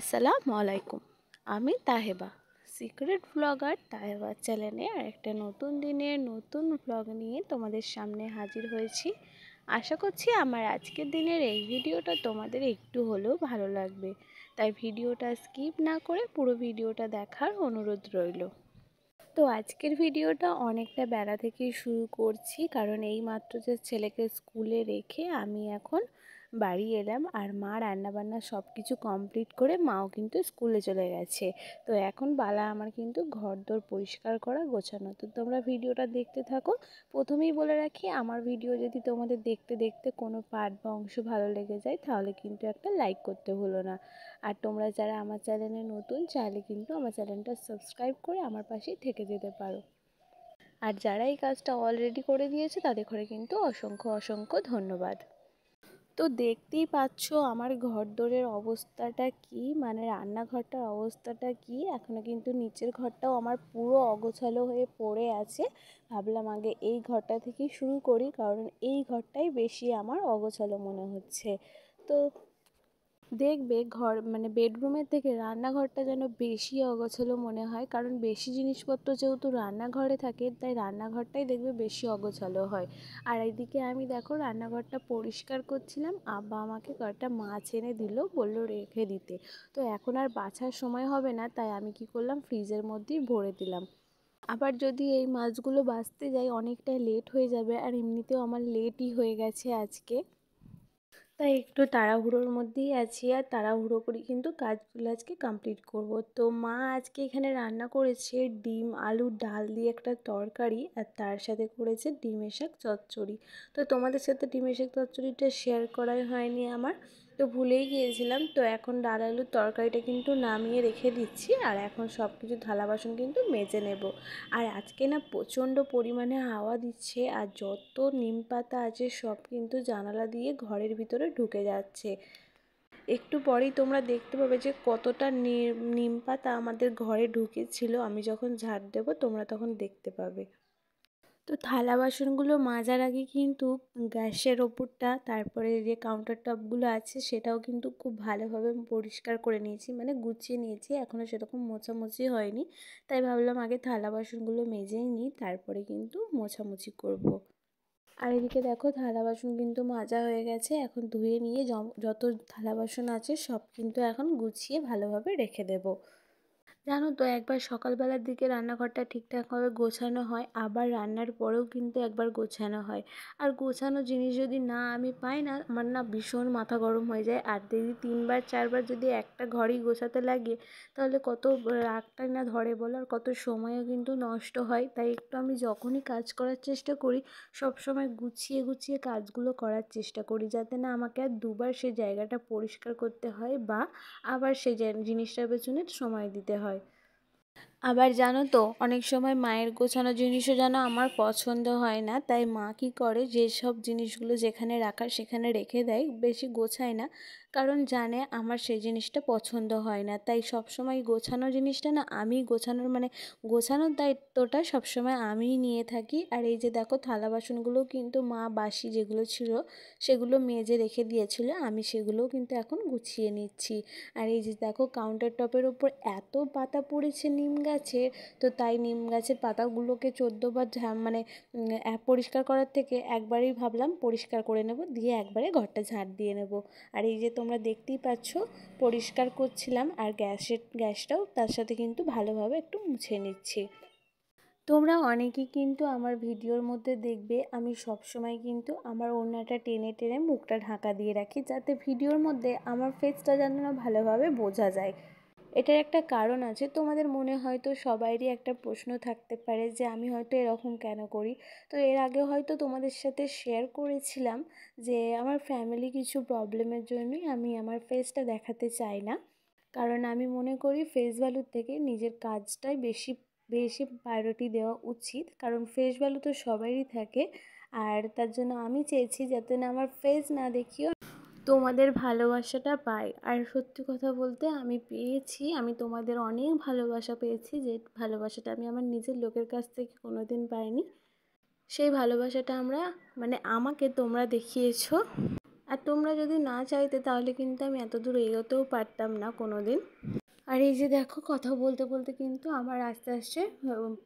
আসসালামু আলাইকুম। আমি তাহেবা, সিক্রেট ব্লগার তাহেবা চ্যানেলে আরেকটা নতুন দিনের নতুন ব্লগ নিয়ে তোমাদের সামনে হাজির হয়েছি। আশা করছি আমার আজকের দিনের এই ভিডিওটা তোমাদের একটু হলেও ভালো লাগবে, তাই ভিডিওটা স্কিপ না করে পুরো ভিডিওটা দেখার অনুরোধ রইল। তো আজকের ভিডিওটা অনেকটা বেলা থেকেই শুরু করছি, কারণ এই মাত্র যে ছেলেকে স্কুলে রেখে আমি এখন বাড়ি এলাম। আর মা রান্নাবান্না সব কিছু কমপ্লিট করে মাও কিন্তু স্কুলে চলে গেছে। তো এখন বালা আমার কিন্তু ঘরদোর পরিষ্কার করা গোছানো। তো তোমরা ভিডিওটা দেখতে থাকো। প্রথমেই বলে রাখি, আমার ভিডিও যদি তোমাদের দেখতে দেখতে কোনো পার্ট বা অংশ ভালো লেগে যায় তাহলে কিন্তু একটা লাইক করতে ভুলো না। আর তোমরা যারা আমার চ্যানেলে নতুন, চাইলে কিন্তু আমার চ্যানেলটা সাবস্ক্রাইব করে আমার পাশেই থেকে যেতে পারো। আর যারা এই কাজটা অলরেডি করে দিয়েছে তাদের ঘরে কিন্তু অসংখ্য অসংখ্য ধন্যবাদ। তো দেখতেই পাচ্ছ আমার ঘরদোরের অবস্থাটা কি, মানে রান্নাঘরটার অবস্থাটা কি। এখনও কিন্তু নিচের ঘরটাও আমার পুরো অগোছালো হয়ে পড়ে আছে। ভাবলাম আগে এই ঘরটা থেকেই শুরু করি, কারণ এই ঘরটাই বেশি আমার অগোছালো মনে হচ্ছে। তো দেখবে ঘর মানে বেডরুমের থেকে রান্নাঘরটা যেন বেশি অগোছালো মনে হয়, কারণ বেশি জিনিসপত্র যেহেতু রান্নাঘরে থাকে তাই রান্নাঘরটাই দেখবে বেশি অগোছালো হয়। আর এইদিকে আমি দেখো রান্নাঘরটা পরিষ্কার করছিলাম, আব্বা আমাকে কয়েকটা মাছ এনে দিল, বললো রেখে দিতে। তো এখন আর বাছার সময় হবে না, তাই আমি কি করলাম, ফ্রিজের মধ্যেই ভরে দিলাম। আবার যদি এই মাছগুলো বাছতে যাই অনেকটাই লেট হয়ে যাবে, আর এমনিতেও আমার লেটই হয়ে গেছে আজকে। তাই একটু তাড়াহুড়োর মধ্যেই আছি, আর তাড়াহুড়ো করে কিন্তু কাজগুলো আজকে কমপ্লিট করব। তো মা আজকে এখানে রান্না করেছে ডিম আলু ডাল দিয়ে একটা তরকারি, আর তার সাথে করেছে ডিমের শাক চচ্চড়ি। তো তোমাদের সাথে ডিমের শাক চচ্চড়িটা শেয়ার করাই হয়নি আমার, তো ভুলেই গিয়েছিলাম। তো এখন ডাল আলুর তরকারিটা কিন্তু নামিয়ে রেখে দিচ্ছি, আর এখন সব কিছু থালা বাসন কিন্তু মেজে নেব। আর আজকে না প্রচণ্ড পরিমাণে হাওয়া দিচ্ছে, আর যত নিম পাতা আছে সব কিন্তু জানালা দিয়ে ঘরের ভিতরে ঢুকে যাচ্ছে। একটু পরেই তোমরা দেখতে পাবে যে কতটা নিম পাতা আমাদের ঘরে ঢুকেছিল। আমি যখন ঝাড় দেবো তোমরা তখন দেখতে পাবে। তো থালা বাসনগুলো মাজার আগে কিন্তু গ্যাসের ওপরটা, তারপরে যে কাউন্টার টপগুলো আছে সেটাও কিন্তু খুব ভালোভাবে পরিষ্কার করে নিয়েছি, মানে গুছিয়ে নিয়েছি। এখনও সেরকম মোছামুছি হয়নি, তাই ভাবলাম আগে থালা বাসনগুলো মেজেই নিই, তারপরে কিন্তু মোছামুছি করব। আর এদিকে দেখো থালা বাসন কিন্তু মাজা হয়ে গেছে, এখন ধুয়ে নিয়ে যত থালা বাসন আছে সব কিন্তু এখন গুছিয়ে ভালোভাবে রেখে দেবো। জানো তো, একবার সকালবেলার দিকে রান্নাঘরটা ঠিকঠাকভাবে গোছানো হয়, আবার রান্নার পরেও কিন্তু একবার গোছানো হয়। আর গোছানো জিনিস যদি না আমি পাই না, আমার না ভীষণ মাথা গরম হয়ে যায়। আর যদি 3বার 4বার যদি একটা ঘরই গোছাতে লাগে তাহলে কত রাগটাই না ধরে বলো, আর কত সময়ও কিন্তু নষ্ট হয়। তাই একটু আমি যখনই কাজ করার চেষ্টা করি সব সময় গুছিয়ে গুছিয়ে কাজগুলো করার চেষ্টা করি, যাতে না আমাকে আর দুবার সেই জায়গাটা পরিষ্কার করতে হয় বা আবার সেই জিনিসটার পেছনে সময় দিতে হয়। আবার জানো তো, অনেক সময় মায়ের গোছানো জিনিসও যেন আমার পছন্দ হয় না, তাই মা কী করে যেসব জিনিসগুলো যেখানে রাখার সেখানে রেখে দেয়, বেশি গোছায় না, কারণ জানে আমার সেই জিনিসটা পছন্দ হয় না। তাই সবসময় গোছানো জিনিসটা না আমি গোছানোর দায়িত্বটা সবসময় আমিই নিয়ে থাকি। আর এই যে দেখো থালা বাসনগুলোও কিন্তু মা বাসি যেগুলো ছিল সেগুলো মেজে রেখে দিয়েছিল, আমি সেগুলোও কিন্তু এখন গুছিয়ে নিচ্ছি। আর এই যে দেখো কাউন্টার টপের ওপর এত পাতা পড়েছে নিম গাছের, তো তাই নিম গাছের পাতাগুলোকে 14বার পরিষ্কার করার থেকে একবারেই ভাবলাম পরিষ্কার করে নেব, দিয়ে একবারে ঘরটা ঝাড় দিয়ে নেব। আর এই যে তোমরা দেখতেই পাচ্ছ পরিষ্কার করছিলাম, আর গ্যাসটাও তার সাথে কিন্তু ভালোভাবে একটু মুছে নিচ্ছি। তোমরা অনেকেই কিন্তু আমার ভিডিওর মধ্যে দেখবে আমি সবসময় কিন্তু আমার ওড়নাটা টেনে টেনে মুখটা ঢাকা দিয়ে রাখি, যাতে ভিডিওর মধ্যে আমার ফেসটা যেন না ভালোভাবে বোঝা যায়। এটার একটা কারণ আছে, তোমাদের মনে হয়তো সবাইরই একটা প্রশ্ন থাকতে পারে যে আমি হয়তো এরকম কেন করি। তো এর আগে হয়তো তোমাদের সাথে শেয়ার করেছিলাম যে আমার ফ্যামিলি কিছু প্রবলেমের জন্যই আমি আমার ফেসটা দেখাতে চাই না, কারণ আমি মনে করি ফেস ভ্যালুর থেকে নিজের কাজটাই বেশি বেশি প্রায়োরিটি দেওয়া উচিত, কারণ ফেস ভ্যালু তো সবারই থাকে। আর তার জন্য আমি চেয়েছি যাতে না আমার ফেস না দেখিও তোমাদের ভালোবাসাটা পাই। আর সত্যি কথা বলতে আমি পেয়েছি, আমি তোমাদের অনেক ভালোবাসা পেয়েছি, যে ভালোবাসাটা আমি আমার নিজের লোকের কাছ থেকে কোনোদিন পাইনি। সেই ভালোবাসাটা আমাকে তোমরা দেখিয়েছো। আর তোমরা যদি না চাইতে তাহলে কিন্তু আমি এত দূর এগোতেও পারতাম না কোনো দিন। আর এই যে দেখো, কথা বলতে বলতে কিন্তু আমার আস্তে আস্তে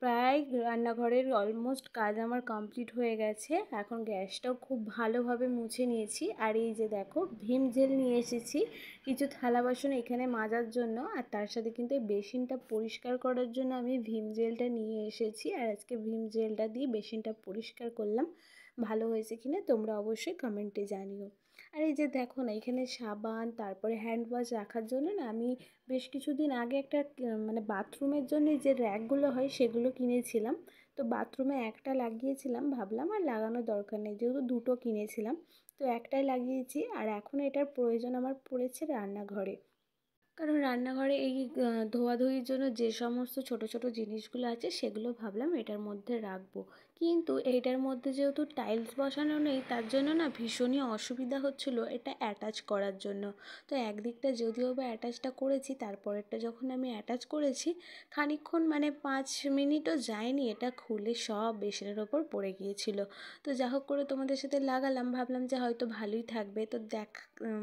প্রায় রান্নাঘরের অলমোস্ট কাজ আমার কমপ্লিট হয়ে গেছে। এখন গ্যাসটাও খুব ভালোভাবে মুছে নিয়েছি। আর এই যে দেখো, ভীম জেল নিয়ে এসেছি কিছু থালা বাসন এখানে মাজার জন্য, আর তার সাথে কিন্তু এই বেসিনটা পরিষ্কার করার জন্য আমি ভীম জেলটা নিয়ে এসেছি। আর আজকে ভীম জেলটা দিয়ে বেসিনটা পরিষ্কার করলাম। ভালো হয়েছে কিনা তোমরা অবশ্যই কমেন্টে জানিও। আর এই যে দেখো না, এখানে সাবান তারপরে হ্যান্ড ওয়াশ রাখার জন্য না আমি বেশ কিছুদিন আগে একটা মানে বাথরুমের জন্য যে র্যাকগুলো হয় সেগুলো কিনেছিলাম। তো বাথরুমে একটা লাগিয়েছিলাম, ভাবলাম আর লাগানোর দরকার নেই, যেহেতু দুটো কিনেছিলাম তো একটাই লাগিয়েছি। আর এখন এটার প্রয়োজন আমার পড়েছে রান্নাঘরে, কারণ রান্নাঘরে এই ধোয়াধুয়ির জন্য যে সমস্ত ছোট ছোট জিনিসগুলো আছে সেগুলো ভাবলাম এটার মধ্যে রাখবো। কিন্তু এইটার মধ্যে যেহেতু টাইলস বসানো নেই, তার জন্য না ভীষণই অসুবিধা হচ্ছিলো এটা অ্যাটাচ করার জন্য। তো একদিকটা যদিও বা অ্যাটাচটা করেছি, তারপরেরটা যখন আমি অ্যাটাচ করেছি খানিকক্ষণ মানে 5 মিনিটও যায়নি, এটা খুলে সব বেসিনের ওপর পড়ে গিয়েছিল। তো যা হোক করে তোমাদের সাথে লাগালাম, ভাবলাম যে হয়তো ভালোই থাকবে। তো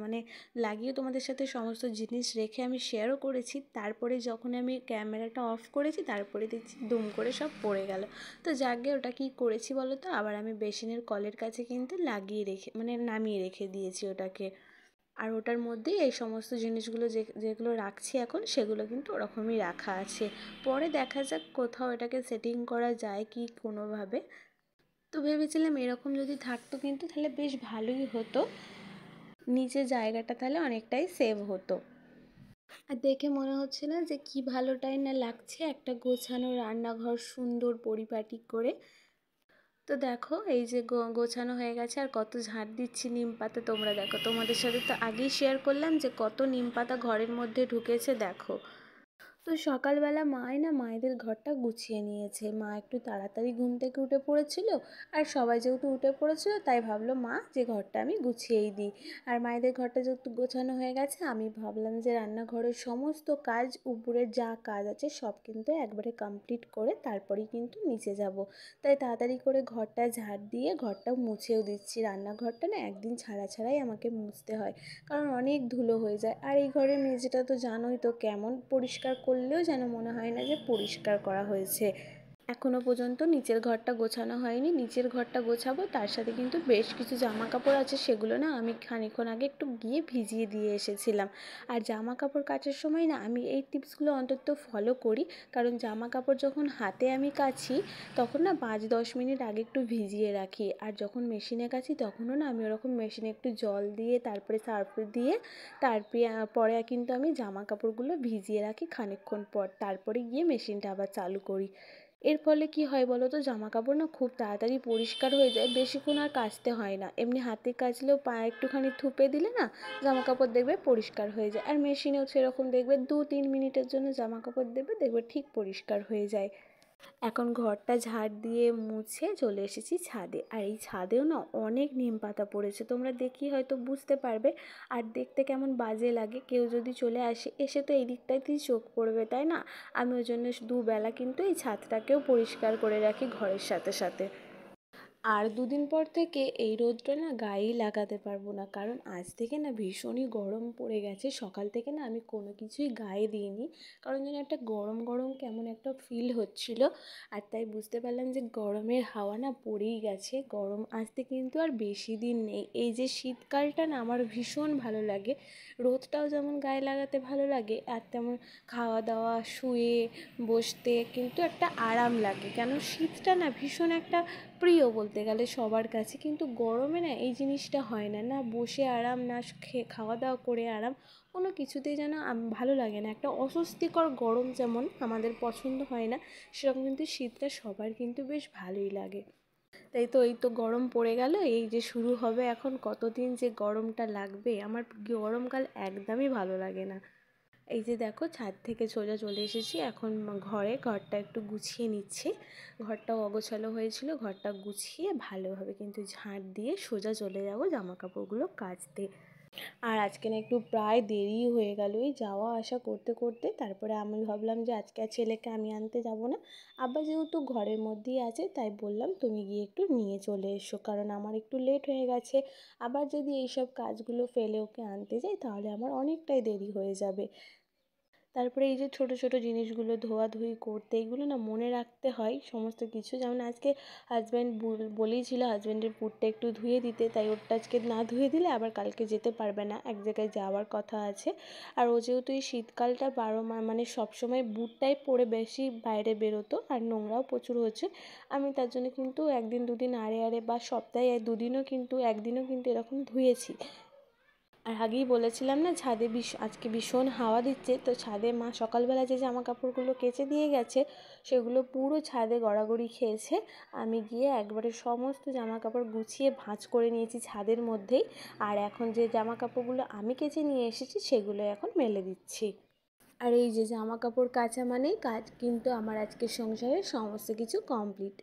মানে লাগিয়ে তোমাদের সাথে সমস্ত জিনিস রেখে আমি শেয়ারও করেছি। তারপরে যখন আমি ক্যামেরাটা অফ করেছি তারপরে দেখছি দুম করে সব পড়ে গেল। তো যাকগে, ওটা কি করেছি বলো তো, আবার আমি বেসিনের কলের কাছে কিন্তু লাগিয়ে রেখে মানে নামিয়ে রেখে দিয়েছি ওটাকে। আর ওটার মধ্যেই এই সমস্ত জিনিসগুলো যেগুলো রাখছি এখন সেগুলো কিন্তু ওরকমই রাখা আছে। পরে দেখা যাক কোথাও এটাকে সেটিং করা যায় কি কোনোভাবে। তো ভেবেছিলাম এরকম যদি থাকতো কিন্তু তাহলে বেশ ভালোই হতো, নিচে জায়গাটা তাহলে অনেকটাই সেভ হতো। আর দেখে মনে হচ্ছে না যে কি ভালোটাই না লাগছে একটা গোছানো রান্নাঘর সুন্দর পরিপাটি করে। তো দেখো এই যে গোছানো হয়ে গেছে, আর কত ঝাঁট দিচ্ছি নিম পাতা। তোমরা দেখো, তোমাদের সাথে তো আগেই শেয়ার করলাম যে কত নিম পাতা ঘরের মধ্যে ঢুকেছে দেখো। তো সকালবেলা মায়েদের ঘরটা গুছিয়ে নিয়েছে। মা একটু তাড়াতাড়ি ঘুম থেকে উঠে পড়েছিল, আর সবাই যেহেতু উঠে পড়েছিল তাই ভাবলো মা যে ঘরটা আমি গুছিয়েই দিই। আর মায়েদের ঘরটা যেহেতু গোছানো হয়ে গেছে, আমি ভাবলাম যে রান্নাঘরের সমস্ত কাজ, উপরের যা কাজ আছে সব কিন্তু একবারে কমপ্লিট করে তারপরেই কিন্তু নিচে যাব। তাই তাড়াতাড়ি করে ঘরটা ঝাড় দিয়ে ঘরটা মুছেও দিচ্ছি। রান্নাঘরটা না একদিন ছাড়া ছাড়াই আমাকে মুছতে হয়, কারণ অনেক ধুলো হয়ে যায়। আর এই ঘরের মেঝেটা তো জানোই তো কেমন, পরিষ্কার করলেও যেন মনে হয় না যে পরিষ্কার করা হয়েছে। এখনও পর্যন্ত নিচের ঘরটা গোছানো হয়নি, নিচের ঘরটা গোছাবো। তার সাথে কিন্তু বেশ কিছু জামা কাপড় আছে, সেগুলো না আমি খানিকক্ষণ আগে একটু গিয়ে ভিজিয়ে দিয়ে এসেছিলাম। আর জামা কাপড় কাচার সময় না আমি এই টিপসগুলো অন্তত ফলো করি, কারণ জামা কাপড় যখন হাতে আমি কাচি তখন না 5-10 মিনিট আগে একটু ভিজিয়ে রাখি। আর যখন মেশিনে কাচি তখনও না আমি ওরকম মেশিনে একটু জল দিয়ে তারপরে সার্ফ দিয়ে পরে কিন্তু আমি জামা কাপড়গুলো ভিজিয়ে রাখি খানিকক্ষণ পর, তারপরে গিয়ে মেশিনটা আবার চালু করি। এর ফলে কি হয় বলো তো, জামা কাপড় না খুব তাড়াতাড়ি পরিষ্কার হয়ে যায়, বেশিক্ষণ আর কাচতে হয় না। এমনি হাতে কাচলেও পায়ে একটুখানি থুপে দিলে না জামা কাপড় দেখবে পরিষ্কার হয়ে যায়। আর মেশিনেও সেরকম দেখবে 2-3 মিনিটের জন্য জামা কাপড় দেবে, দেখবে ঠিক পরিষ্কার হয়ে যায়। এখন ঘরটা ঝাড় দিয়ে মুছে চলে এসেছি ছাদে। আর এই ছাদেও না অনেক নিম পাতা পড়েছে, তোমরা দেখি হয়তো বুঝতে পারবে। আর দেখতে কেমন বাজে লাগে, কেউ যদি চলে আসে এসে তো এই দিকটাতেই চোখ পড়বে, তাই না? আমি ওই জন্য দুবেলা কিন্তু এই ছাদটাকেও পরিষ্কার করে রাখি ঘরের সাথে সাথে। আর 2 দিন পর থেকে এই রোদটা না গায়েই লাগাতে পারবো না, কারণ আজ থেকে না ভীষণই গরম পড়ে গেছে। সকাল থেকে না আমি কোনো কিছুই গায়ে দিইনি, কারণ যেন একটা গরম গরম কেমন একটা ফিল হচ্ছিল। আর তাই বুঝতে পারলাম যে গরমের হাওয়া না পড়েই গেছে, গরম আসতে কিন্তু আর বেশি দিন নেই। এই যে শীতকালটা না আমার ভীষণ ভালো লাগে, রোদটাও যেমন গায়ে লাগাতে ভালো লাগে, আর তেমন খাওয়া দাওয়া শুয়ে বসতে কিন্তু একটা আরাম লাগে। কেন, শীতটা না ভীষণ একটা প্রিয় বলতে গেলে সবার কাছে, কিন্তু গরমে না এই জিনিসটা হয় না, না বসে আরাম, না খাওয়া দাওয়া করে আরাম, কোনো কিছুতেই যেন ভালো লাগে না। একটা অস্বস্তিকর গরম যেমন আমাদের পছন্দ হয় না, সেরকম কিন্তু শীতটা সবার কিন্তু বেশ ভালোই লাগে। তাই তো এই তো গরম পড়ে গেল, এই যে শুরু হবে এখন, কতদিন যে গরমটা লাগবে। আমার গরমকাল একদমই ভালো লাগে না। এই যে দেখো, ছাদ থেকে সোজা চলে এসেছি এখন ঘরটা একটু গুছিয়ে নিচ্ছি। ঘরটাও অগোছালো হয়েছিল, ঘরটা গুছিয়ে ভালোভাবে কিন্তু ঝাঁট দিয়ে সোজা চলে যাব জামা কাপড়গুলো কাচতে। আর আজকে না একটু প্রায় দেরি হয়ে গেল এই যাওয়া আসা করতে করতে। তারপরে আমি ভাবলাম যে আজকে আর ছেলেকে আমি আনতে যাব না, আব্বা যেহেতু ঘরের মধ্যেই আছে তাই বললাম তুমি গিয়ে একটু নিয়ে চলে এসো, কারণ আমার একটু লেট হয়ে গেছে। আবার যদি এইসব কাজগুলো ফেলে ওকে আনতে যাই তাহলে আমার অনেকটাই দেরি হয়ে যাবে। তারপরে এই যে ছোটো ছোটো জিনিসগুলো ধোয়াধুয়ি করতে, এগুলো না মনে রাখতে হয় সমস্ত কিছু। যেমন আজকে হাজব্যান্ড বলেইছিল হাজব্যান্ডের বুটটা একটু ধুয়ে দিতে, তাই ওরটা আজকে না ধুয়ে দিলে আবার কালকে যেতে পারবে না, এক জায়গায় যাওয়ার কথা আছে। আর ও যেহেতু এই শীতকালটা মানে সবসময় বুটটাই পরে বেশি বাইরে বেরোতো, আর নোংরাও প্রচুর হচ্ছে। আমি তার জন্য কিন্তু একদিন দুদিন আড়ে আড়ে বা সপ্তাহে দুদিনও কিন্তু একদিনও কিন্তু এরকম ধুয়েছি। আর আগেই বলেছিলাম না ছাদে আজকে ভীষণ হাওয়া দিচ্ছে, তো ছাদে মা সকালবেলা যে জামা কাপড়গুলো কেচে দিয়ে গেছে সেগুলো পুরো ছাদে গড়াগড়ি খেয়েছে। আমি গিয়ে একবারে সমস্ত জামা কাপড় গুছিয়ে ভাঁজ করে নিয়েছি ছাদের মধ্যেই। আর এখন যে জামা কাপড়গুলো আমি কেচে নিয়ে এসেছি সেগুলো এখন মেলে দিচ্ছি। আর এই যে জামা কাপড় কাচা মানেই কাজ কিন্তু আমার আজকে সংসারের সমস্ত কিছু কমপ্লিট।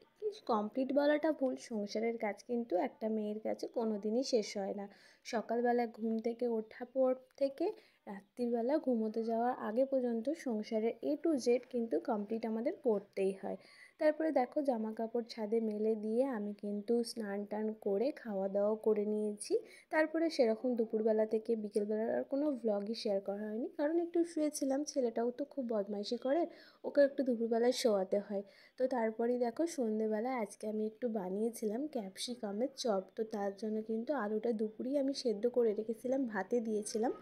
কমপ্লিট বলাটা ভুল, সংসারের কাজ কিন্তু একটা মেয়ের কাছে কোনো দিনই শেষ হয় না। সকালবেলা ঘুম থেকে ওঠা পর থেকে রাত্রিবেলা ঘুমোতে যাওয়ার আগে পর্যন্ত সংসারের A to Z কিন্তু কমপ্লিট আমাদের করতেই হয়। তারপরে দেখো জামা কাপড় ছাদে মেলে দিয়ে আমি কিন্তু স্নান টান করে খাওয়া দাওয়াও করে নিয়েছি। তারপরে সেরকম দুপুরবেলা থেকে বিকেলবেলার আর কোনো ভ্লগই শেয়ার করা হয়নি, কারণ একটু শুয়েছিলাম, ছেলেটাও তো খুব বদমাইশি করে, ওকে একটু দুপুরবেলায় শোয়াতে হয়। তো তারপরেই দেখো সন্ধেবেলা আজকে আমি একটু বানিয়েছিলাম ক্যাপসিকামের চপ। তো তার জন্য কিন্তু আলুটা দুপুরেই আমি সেদ্ধ করে রেখেছিলাম, ভাতে দিয়েছিলাম।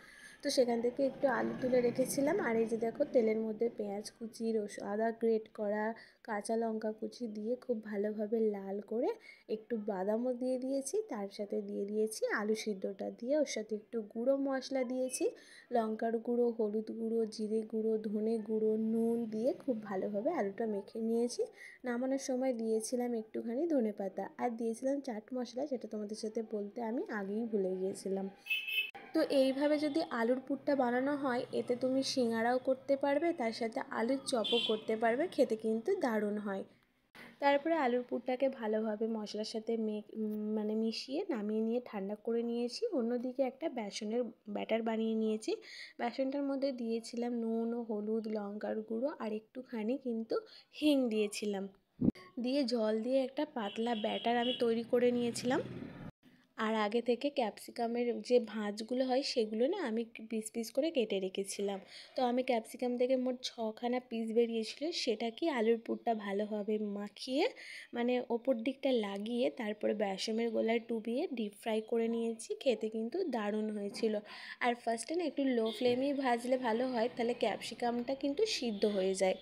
তো সেখান থেকে একটু আলু তুলে রেখেছিলাম। আর এই যে দেখো তেলের মধ্যে পেঁয়াজ কুচি, আদা গ্রেট করা, কাঁচা লঙ্কা কুচি দিয়ে খুব ভালোভাবে লাল করে একটু বাদামও দিয়ে দিয়েছি, তার সাথে দিয়ে দিয়েছি আলু সিদ্ধটা দিয়ে, ওর সাথে একটু গুঁড়ো মশলা দিয়েছি, লঙ্কার গুঁড়ো, হলুদ গুঁড়ো, জিরে গুঁড়ো, ধনে গুঁড়ো, নুন দিয়ে খুব ভালোভাবে আলুটা মেখে নিয়েছি। নামানোর সময় দিয়েছিলাম একটুখানি ধনেপাতা আর দিয়েছিলাম চাট মশলা, যেটা তোমাদের সাথে বলতে আমি আগেই ভুলে গিয়েছিলাম। তো এইভাবে যদি আলুর পুরটা বানানো হয় এতে তুমি সিঙ্গারাও করতে পারবে, তার সাথে আলুর চপও করতে পারবে, খেতে কিন্তু দারুণ হয়। তারপরে আলুর পুরটাকে ভালোভাবে মশলার সাথে মানে মিশিয়ে নামিয়ে নিয়ে ঠান্ডা করে নিয়েছি। অন্যদিকে একটা বেসনের ব্যাটার বানিয়ে নিয়েছি। বেসনটার মধ্যে দিয়েছিলাম নুন ও হলুদ, লঙ্কার গুঁড়ো আর একটুখানি কিন্তু হিং দিয়েছিলাম। দিয়ে জল দিয়ে একটা পাতলা ব্যাটার আমি তৈরি করে নিয়েছিলাম। আর আগে থেকে ক্যাপসিকামের যে ভাঁজগুলো হয় সেগুলো না আমি পিস পিস করে কেটে রেখেছিলাম। তো আমি ক্যাপসিকাম থেকে মোট 6খানা পিস বেরিয়েছিল, সেটাকে আলুর পুরটা ভালোভাবে মাখিয়ে মানে ওপর দিকটা লাগিয়ে তারপরে বেসনের গোলায় ডুবিয়ে ডিপ ফ্রাই করে নিয়েছি। খেতে কিন্তু দারুণ হয়েছিল। আর ফার্স্টে না একটু লো ফ্লেমেই ভাজলে ভালো হয়, তাহলে ক্যাপসিকামটা কিন্তু সিদ্ধ হয়ে যায়।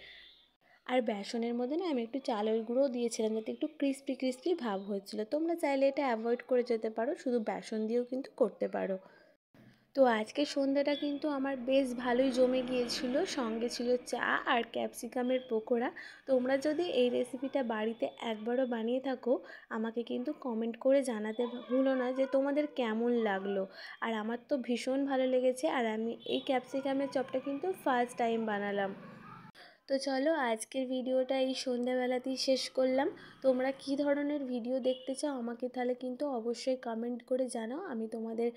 আর বেসনের মধ্যে না আমি একটু চালের গুঁড়োও দিয়েছিলাম যাতে একটু ক্রিস্পি ক্রিস্পি ভাব হয়েছিল। তোমরা চাইলে এটা অ্যাভয়েড করে যেতে পারো, শুধু বেসন দিয়েও কিন্তু করতে পারো। তো আজকে সন্ধ্যাটা কিন্তু আমার বেশ ভালোই জমে গিয়েছিল, সঙ্গে ছিল চা আর ক্যাপসিকামের পকোড়া। তোমরা যদি এই রেসিপিটা বাড়িতে একবারও বানিয়ে থাকো আমাকে কিন্তু কমেন্ট করে জানাতে ভুলো না যে তোমাদের কেমন লাগলো। আর আমার তো ভীষণ ভালো লেগেছে, আর আমি এই ক্যাপসিকামের চপটা কিন্তু ফার্স্ট টাইম বানালাম। তো চলো আজকের ভিডিওটা এই সন্ধ্যাবেলাতেই শেষ করলাম। তোমরা কী ধরনের ভিডিও দেখতে চাও আমাকে তাহলে কিন্তু অবশ্যই কমেন্ট করে জানাও, আমি তোমাদের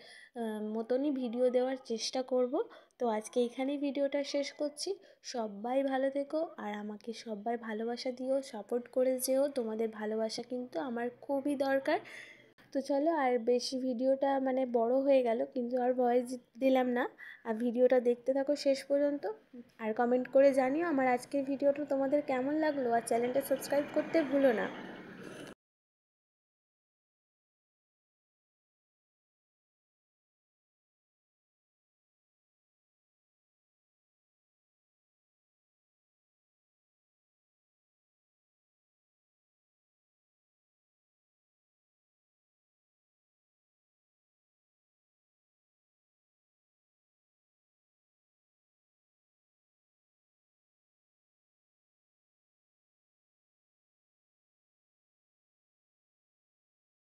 মতনই ভিডিও দেওয়ার চেষ্টা করব। তো আজকে এইখানেই ভিডিওটা শেষ করছি। সবাই ভালো থেকো আর আমাকে সবাই ভালোবাসা দিও, সাপোর্ট করে যেও, তোমাদের ভালোবাসা কিন্তু আমার খুবই দরকার। তো চলো, আর বেশি ভিডিওটা মানে বড় হয়ে গেল কিন্তু আর ভয়েস দিলাম না। আর ভিডিওটা দেখতে থাকো শেষ পর্যন্ত, আর কমেন্ট করে জানিও আমার আজকের ভিডিওটা তোমাদের কেমন লাগলো, আর চ্যানেলটা সাবস্ক্রাইব করতে ভুলো না।